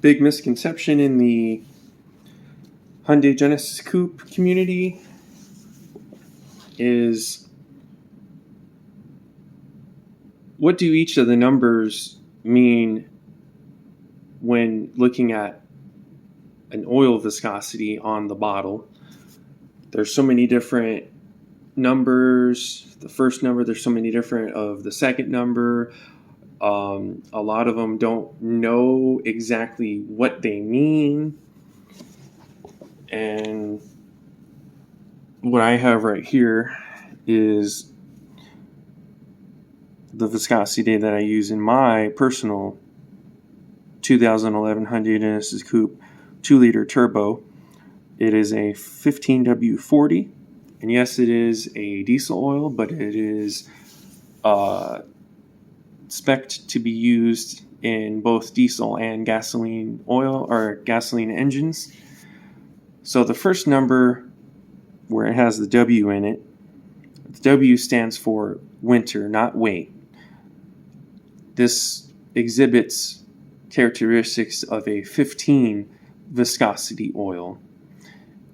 big misconception in the Hyundai Genesis Coupe community is, what do each of the numbers mean when looking at an oil viscosity on the bottle? There's so many different numbers. The first number, there's so many different of the second number. A lot of them don't know exactly what they mean. And what I have right here is the viscosity that I use in my personal 2011 Hyundai Genesis Coupe 2-liter turbo. It is a 15W40, and yes, it is a diesel oil, but it is spec'd to be used in both diesel and gasoline oil or gasoline engines. So the first number, where it has the W in it, the W stands for winter, not weight. This exhibits characteristics of a 15 viscosity oil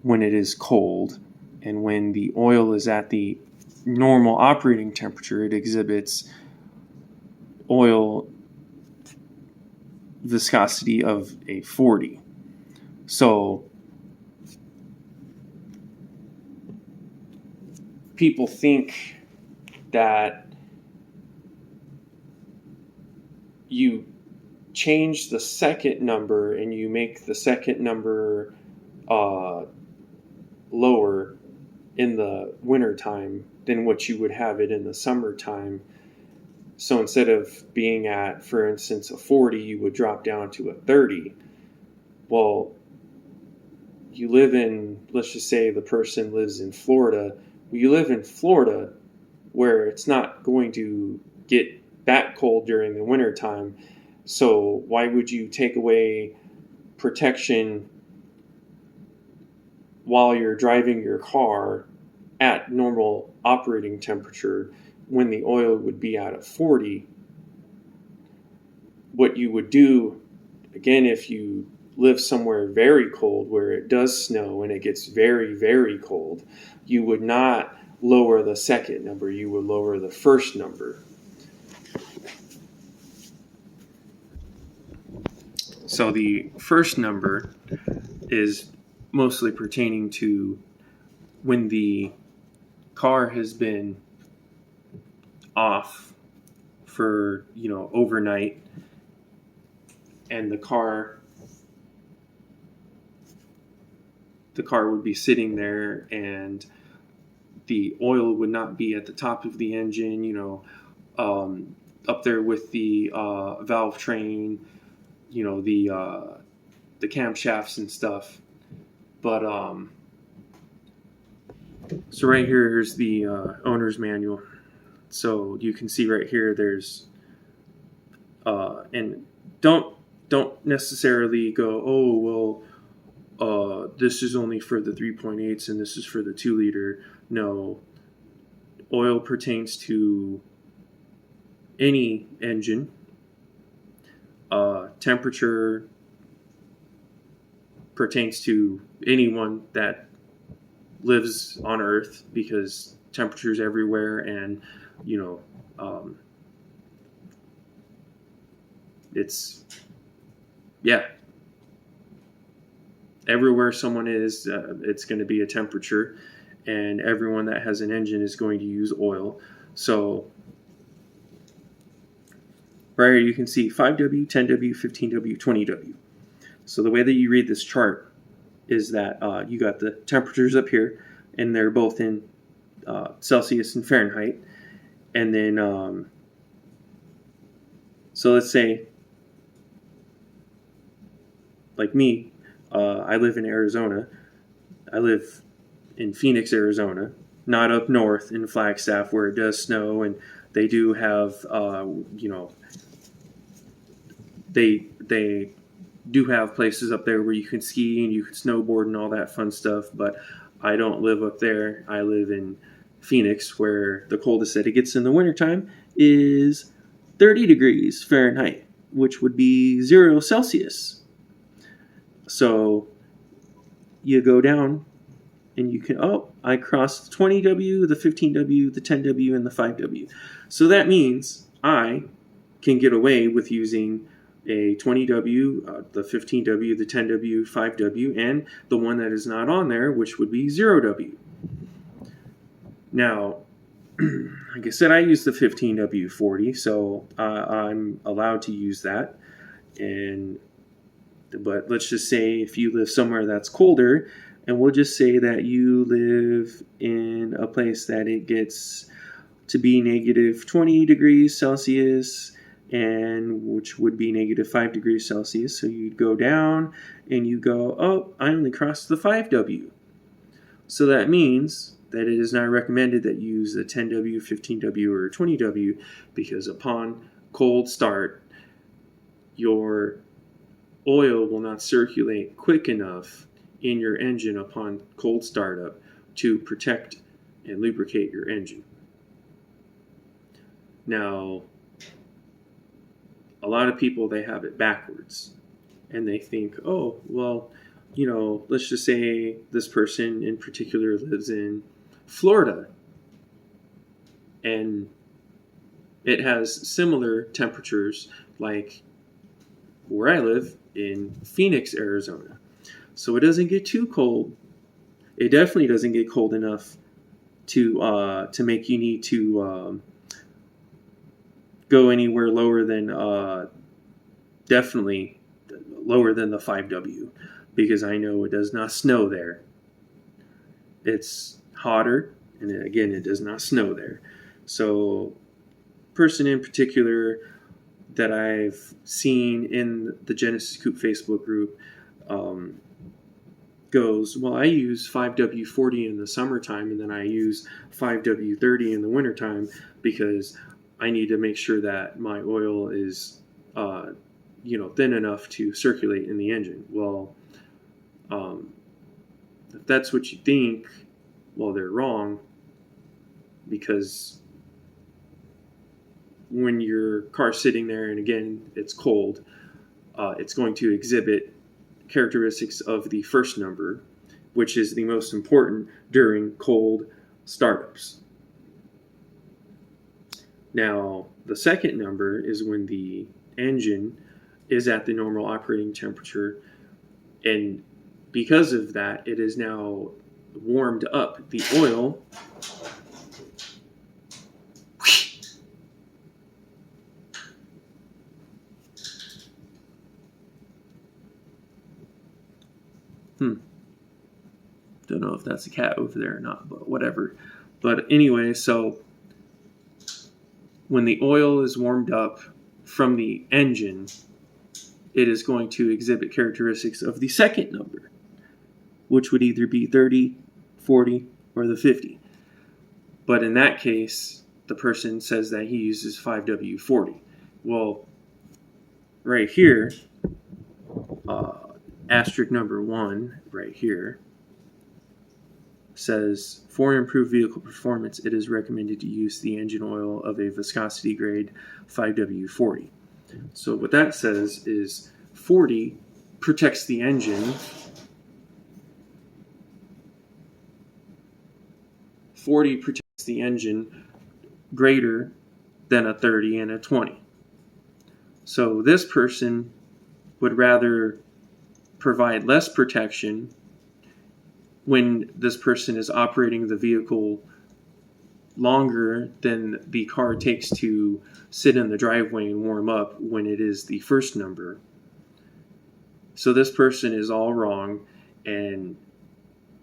when it is cold, and when the oil is at the normal operating temperature, it exhibits oil viscosity of a 40. So people think that you change the second number and you make the second number lower in the wintertime than what you would have it in the summertime. So instead of being at, for instance, a 40, you would drop down to a 30. Well, you live in, let's just say the person lives in Florida. Well, you live in Florida where it's not going to get that cold during the wintertime. So why would you take away protection while you're driving your car at normal operating temperature when the oil would be at a 40? What you would do, again, if you live somewhere very cold where it does snow and it gets very, very cold, you would not lower the second number, you would lower the first number. So the first number is mostly pertaining to when the car has been off for, overnight, and the car would be sitting there and the oil would not be at the top of the engine, up there with the valve train, the camshafts and stuff. But so right here's the owner's manual. So you can see right here there's and don't necessarily go, oh well, this is only for the 3.8s and this is for the 2-liter. No, oil pertains to any engine. Temperature pertains to anyone that lives on Earth, because temperature's everywhere, and it's everywhere someone is, it's going to be a temperature, and everyone that has an engine is going to use oil. So right here you can see 5W, 10W, 15W, 20W. So the way that you read this chart is that you got the temperatures up here, and they're both in Celsius and Fahrenheit. And then, so let's say, like me, I live in Arizona. I live in Phoenix, Arizona, not up north in Flagstaff where it does snow, and they do have, they do have places up there where you can ski and you can snowboard and all that fun stuff, but I don't live up there. I live in Phoenix, where the coldest that it gets in the wintertime is 30 degrees Fahrenheit, which would be 0 Celsius. So you go down and you can, I crossed the 20W, the 15W, the 10W, and the 5W. So that means I can get away with using a 20W, the 15W, the 10W, 5W, and the one that is not on there, which would be 0W. Now, like I said, I use the 15W40, so I'm allowed to use that. But let's just say if you live somewhere that's colder, and we'll just say that you live in a place that it gets to be negative 20 degrees Celsius, and which would be negative 5 degrees Celsius. So you'd go down and you go, I only crossed the 5W. So that means that it is not recommended that you use the 10W, 15W, or 20W, because upon cold start, your oil will not circulate quick enough in your engine upon cold startup to protect and lubricate your engine. Now, a lot of people, they have it backwards, and they think, let's just say this person in particular lives in Florida, and it has similar temperatures like where I live in Phoenix, Arizona. So it doesn't get too cold. It definitely doesn't get cold enough to make you need to go anywhere lower than definitely lower than the 5W, because I know it does not snow there. It's hotter, and again, it does not snow there. So, person in particular that I've seen in the Genesis Coupe Facebook group goes, well, I use 5W40 in the summertime, and then I use 5W30 in the wintertime because I need to make sure that my oil is thin enough to circulate in the engine. Well, if that's what you think, well, they're wrong, because when your car's sitting there and again it's cold, it's going to exhibit characteristics of the first number, which is the most important during cold startups. Now, the second number is when the engine is at the normal operating temperature, and because of that, it is now warmed up. The oil don't know if that's a cat over there or not, but whatever. But anyway, so when the oil is warmed up from the engine, it is going to exhibit characteristics of the second number, which would either be 30, 40, or the 50. But in that case, the person says that he uses 5W40. Well, right here, asterisk number 1 right here says, for improved vehicle performance, it is recommended to use the engine oil of a viscosity grade 5W40. So what that says is 40 protects the engine. 40 protects the engine greater than a 30 and a 20. So this person would rather provide less protection when this person is operating the vehicle longer than the car takes to sit in the driveway and warm up when it is the first number. So this person is all wrong and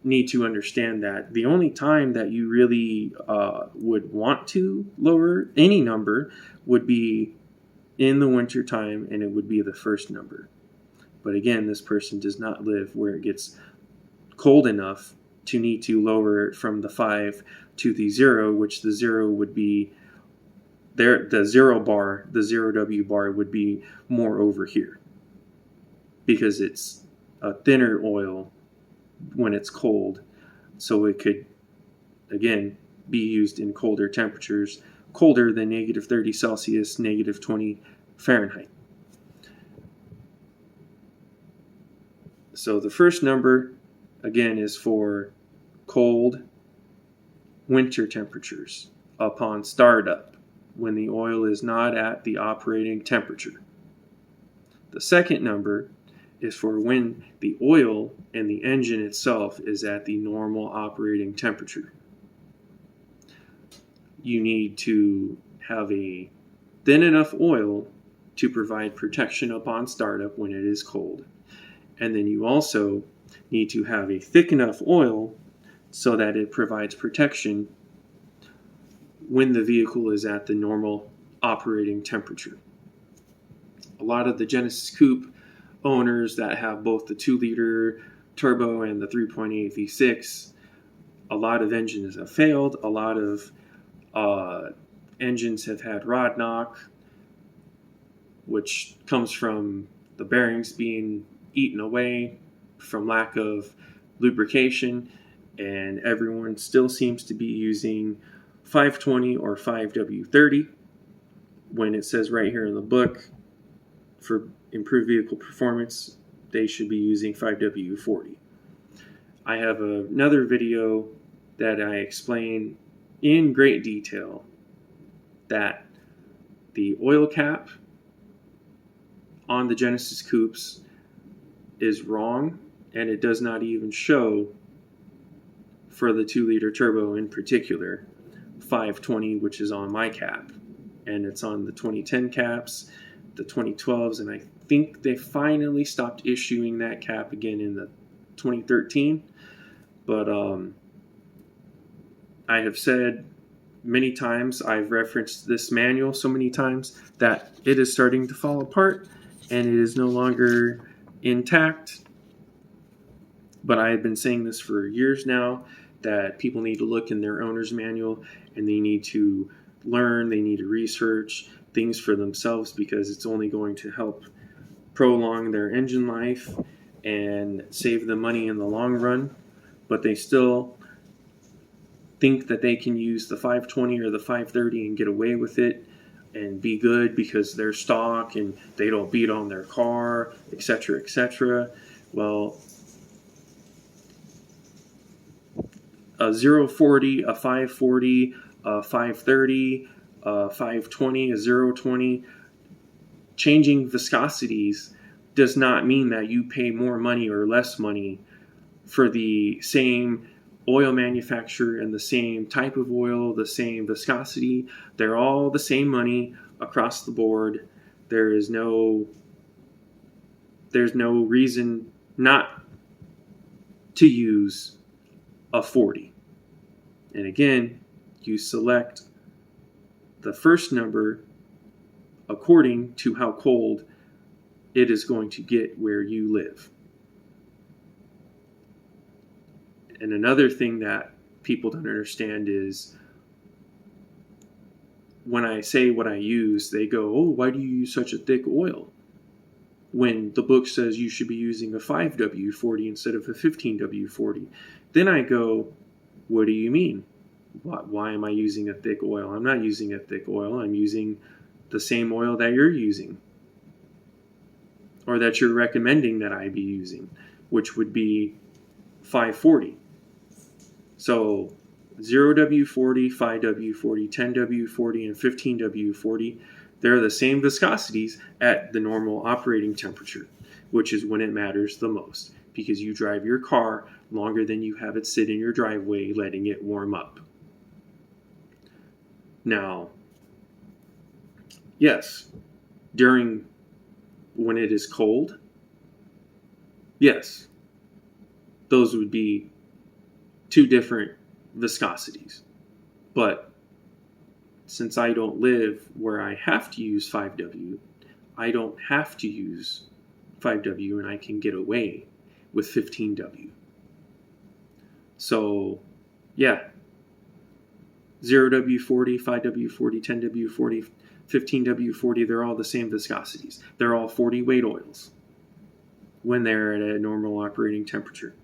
need to understand that the only time that you really would want to lower any number would be in the winter time, and it would be the first number. But again, this person does not live where it gets cold enough to need to lower it from the 5 to the 0, which the 0 would be there. The 0 bar, the 0W bar would be more over here because it's a thinner oil when it's cold. So it could, again, be used in colder temperatures, colder than negative 30 Celsius, negative 20 Fahrenheit. So the first number, again, is for cold winter temperatures upon startup, when the oil is not at the operating temperature. The second number is for when the oil and the engine itself is at the normal operating temperature. You need to have a thin enough oil to provide protection upon startup when it is cold. And then you also need to have a thick enough oil so that it provides protection when the vehicle is at the normal operating temperature. A lot of the Genesis Coupe owners that have both the 2-liter turbo and the 3.8 V6, a lot of engines have failed. A lot of engines have had rod knock, which comes from the bearings being eaten away from lack of lubrication, and everyone still seems to be using 520 or 5W30 when it says right here in the book for improved vehicle performance they should be using 5W40. I have another video that I explain in great detail that the oil cap on the Genesis Coupes is wrong, and it does not even show for the 2-liter turbo in particular 520, which is on my cap, and it's on the 2010 caps, the 2012s, and I think they finally stopped issuing that cap again in the 2013. But I have said many times, I've referenced this manual so many times that it is starting to fall apart and it is no longer intact. But I have been saying this for years now, that people need to look in their owner's manual and they need to learn, they need to research things for themselves, because it's only going to help prolong their engine life and save them money in the long run. But they still think that they can use the 520 or the 530 and get away with it and be good because they're stock and they don't beat on their car, etc., etc. Well, a 040, a 540, a 530, a 520, a 020, changing viscosities does not mean that you pay more money or less money for the same oil manufacturer and the same type of oil, the same viscosity. They're all the same money across the board. There's no reason not to use a 40. And again, you select the first number according to how cold it is going to get where you live. And another thing that people don't understand is when I say what I use, they go, "Oh, why do you use such a thick oil?" When the book says you should be using a 5W40 instead of a 15W40. Then I go, "What do you mean? Why am I using a thick oil? I'm not using a thick oil. I'm using the same oil that you're using, or that you're recommending that I be using, which would be 540. So 0W40, 5W40, 10W40, and 15W40, they're the same viscosities at the normal operating temperature, which is when it matters the most, because you drive your car longer than you have it sit in your driveway letting it warm up. Now, yes, when it is cold, yes, those would be two different viscosities. But since I don't live where I have to use 5W, I don't have to use 5W, and I can get away with 15W. So, yeah, 0W40, 5W40, 10W40, 15W40, they're all the same viscosities. They're all 40 weight oils when they're at a normal operating temperature.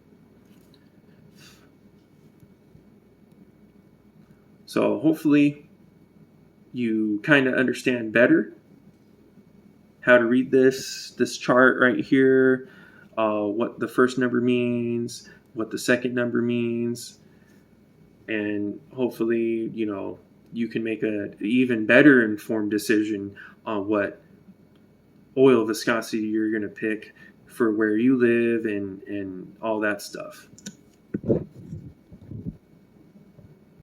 So hopefully you kind of understand better how to read this chart right here. what the first number means, what the second number means, and hopefully, you can make an even better informed decision on what oil viscosity you're going to pick for where you live and all that stuff.